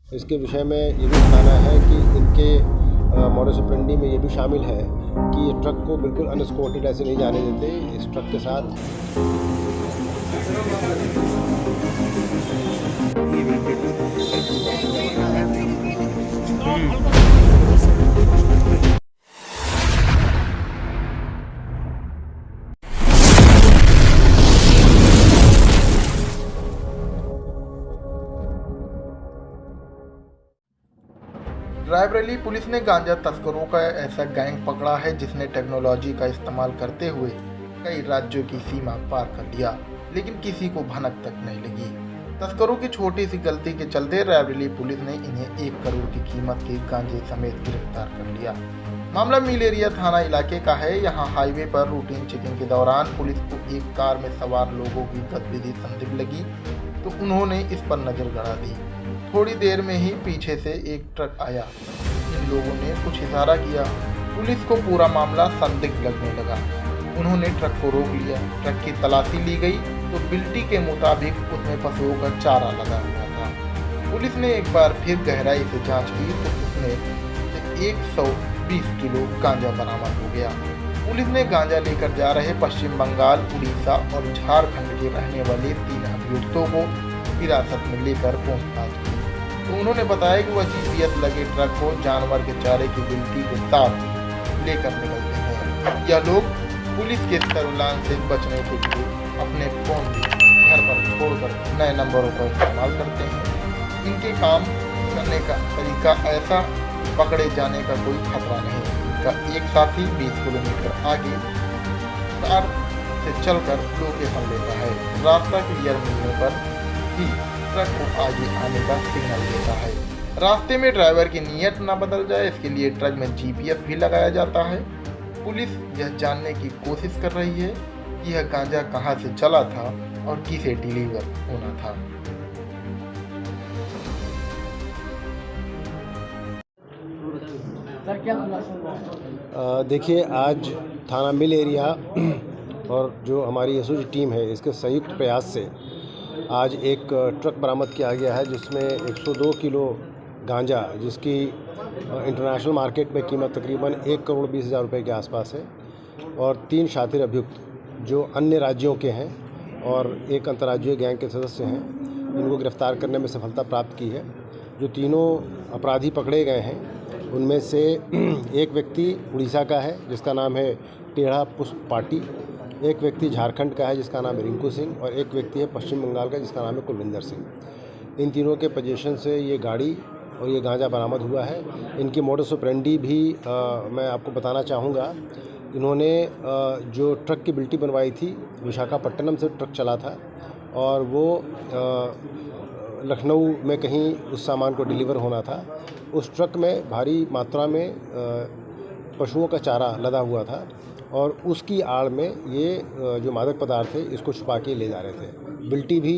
इसके विषय में ये भी बताना है कि इनके मॉडस ऑपरेंडी में ये भी शामिल है कि ये ट्रक को बिल्कुल अनएस्कॉर्टेड ऐसे नहीं जाने देते। इस ट्रक के साथ रायबरेली पुलिस ने गांजा तस्करों का ऐसा गैंग पकड़ा है जिसने टेक्नोलॉजी का इस्तेमाल करते हुए कई राज्यों की सीमा पार कर लिया, लेकिन किसी को भनक तक नहीं लगी। तस्करों की छोटी सी गलती के चलते रायबरेली पुलिस ने इन्हें 1 करोड़ की कीमत के गांजे समेत गिरफ्तार कर लिया। मामला मिल एरिया थाना इलाके का है। यहाँ हाईवे पर रूटीन चेकिंग के दौरान पुलिस को एक कार में सवार लोगों की गतिविधि संदिग्ध लगी तो उन्होंने इस पर नजर गड़ा दी। थोड़ी देर में ही पीछे से एक ट्रक आया। इन लोगों ने कुछ इशारा किया। पुलिस को पूरा मामला संदिग्ध लगने लगा। उन्होंने ट्रक को रोक लिया। ट्रक की तलाशी ली गई तो बिल्टी के मुताबिक उसमें पशुओं का चारा लगा हुआ था। पुलिस ने एक बार फिर गहराई से जांच की तो उसमें 120 किलो गांजा बरामद हो गया। पुलिस ने गांजा लेकर जा रहे पश्चिम बंगाल, उड़ीसा और झारखंड के रहने वाले 3 अभियुक्तों को हिरासत में लेकर पूछताछ की तो उन्होंने बताया कि वह GPS लगे ट्रक को जानवर के चारे की बिल्टी के साथ लेकर निकलते हैं। यह लोग पुलिस के सर्विलांस से बचने के लिए अपने फोन भी घर पर छोड़कर नए नंबरों का इस्तेमाल करते हैं। इनके काम करने का तरीका ऐसा, पकड़े जाने का कोई खतरा नहीं। इनका एक साथी 20 किलोमीटर आगे कार से चलकर लोकेशन लेता है। रास्ता क्लियर मिलने पर ही ट्रक को आगे आने का सिग्नल देता है। रास्ते में ड्राइवर की नीयत न बदल जाए इसके लिए ट्रक में GPS भी लगाया जाता है। पुलिस यह जानने की कोशिश कर रही है कि यह गांजा कहां से चला था और किसे डिलीवर होना था। देखिए, आज थाना मिल एरिया और जो हमारी SOG टीम है इसके संयुक्त प्रयास से आज एक ट्रक बरामद किया गया है जिसमें 102 किलो गांजा, जिसकी इंटरनेशनल मार्केट में कीमत तकरीबन 1 करोड़ 20 हज़ार रुपये के आसपास है, और 3 शातिर अभियुक्त जो अन्य राज्यों के हैं और एक अंतर्राज्यीय गैंग के सदस्य हैं, इनको गिरफ्तार करने में सफलता प्राप्त की है। जो तीनों अपराधी पकड़े गए हैं उनमें से एक व्यक्ति उड़ीसा का है जिसका नाम है टेढ़ा पुष्प पाटी, एक व्यक्ति झारखंड का है जिसका नाम है रिंकू सिंह, और एक व्यक्ति है पश्चिम बंगाल का जिसका नाम है कुलविंदर सिंह। इन तीनों के पोजीशन से ये गाड़ी और ये गांजा बरामद हुआ है। इनकी मोडस ऑपरेंडी भी मैं आपको बताना चाहूँगा। इन्होंने जो ट्रक की बिल्टी बनवाई थी, विशाखापट्टनम से ट्रक चला था और वो लखनऊ में कहीं उस सामान को डिलीवर होना था। उस ट्रक में भारी मात्रा में पशुओं का चारा लदा हुआ था और उसकी आड़ में ये जो मादक पदार्थ है इसको छुपा के ले जा रहे थे। बिल्टी भी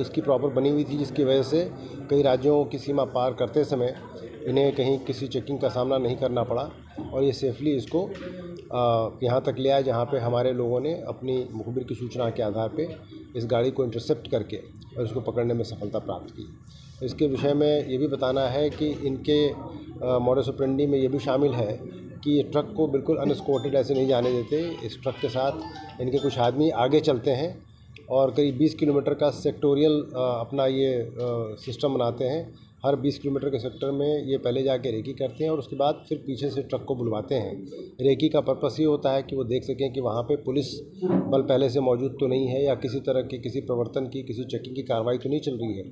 इसकी प्रॉपर बनी हुई थी, जिसकी वजह से कई राज्यों की सीमा पार करते समय इन्हें कहीं किसी चेकिंग का सामना नहीं करना पड़ा और ये सेफली इसको यहाँ तक ले आए जहाँ पे हमारे लोगों ने अपनी मुखबिर की सूचना के आधार पे इस गाड़ी को इंटरसेप्ट करके और इसको पकड़ने में सफलता प्राप्त की। इसके विषय में ये भी बताना है कि इनके मॉडस ऑपरेंडी में ये भी शामिल है कि ये ट्रक को बिल्कुल अनएस्कॉर्टेड ऐसे नहीं जाने देते। इस ट्रक के साथ इनके कुछ आदमी आगे चलते हैं और करीब 20 किलोमीटर का सेक्टोरियल अपना ये सिस्टम बनाते हैं। हर 20 किलोमीटर के सेक्टर में ये पहले जाके रेकी करते हैं और उसके बाद फिर पीछे से ट्रक को बुलवाते हैं। रेकी का पर्पस ये होता है कि वो देख सकें कि वहाँ पे पुलिस बल पहले से मौजूद तो नहीं है या किसी तरह की किसी प्रवर्तन की किसी चेकिंग की कार्रवाई तो नहीं चल रही है।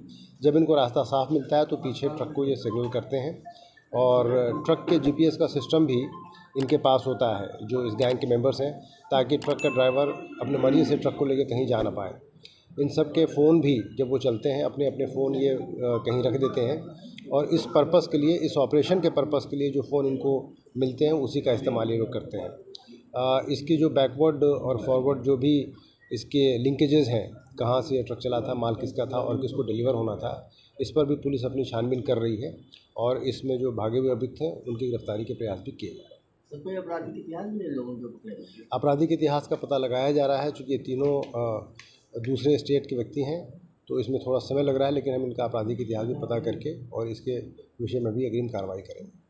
जब इनको रास्ता साफ मिलता है तो पीछे ट्रक को ये सिग्नल करते हैं और ट्रक के GPS का सिस्टम भी इनके पास होता है जो इस गैंग के मेंबर्स हैं, ताकि ट्रक का ड्राइवर अपने मर्जी से ट्रक को लेकर कहीं जा ना पाए। इन सब के फ़ोन भी जब वो चलते हैं अपने अपने फ़ोन ये कहीं रख देते हैं और इस पर्पस के लिए, इस ऑपरेशन के पर्पस के लिए जो फ़ोन इनको मिलते हैं उसी का इस्तेमाल ये लोग करते हैं। इसकी जो बैकवर्ड और फॉरवर्ड जो भी इसके लिंकेजेस हैं, कहाँ से ये ट्रक चला था, माल किसका था और किसको डिलीवर होना था, इस पर भी पुलिस अपनी छानबीन कर रही है और इसमें जो भागे हुए अभियुक्त हैं उनकी गिरफ्तारी के प्रयास भी किए जा रहे हैं। कोई आपराधिक इतिहास भी है लोगों के पकड़े? आपराधिक इतिहास का पता लगाया जा रहा है, चूँकि ये तीनों दूसरे स्टेट के व्यक्ति हैं तो इसमें थोड़ा समय लग रहा है, लेकिन हम इनका आपराधिक इतिहास भी पता करके और इसके विषय में भी अग्रिम कार्रवाई करेंगे।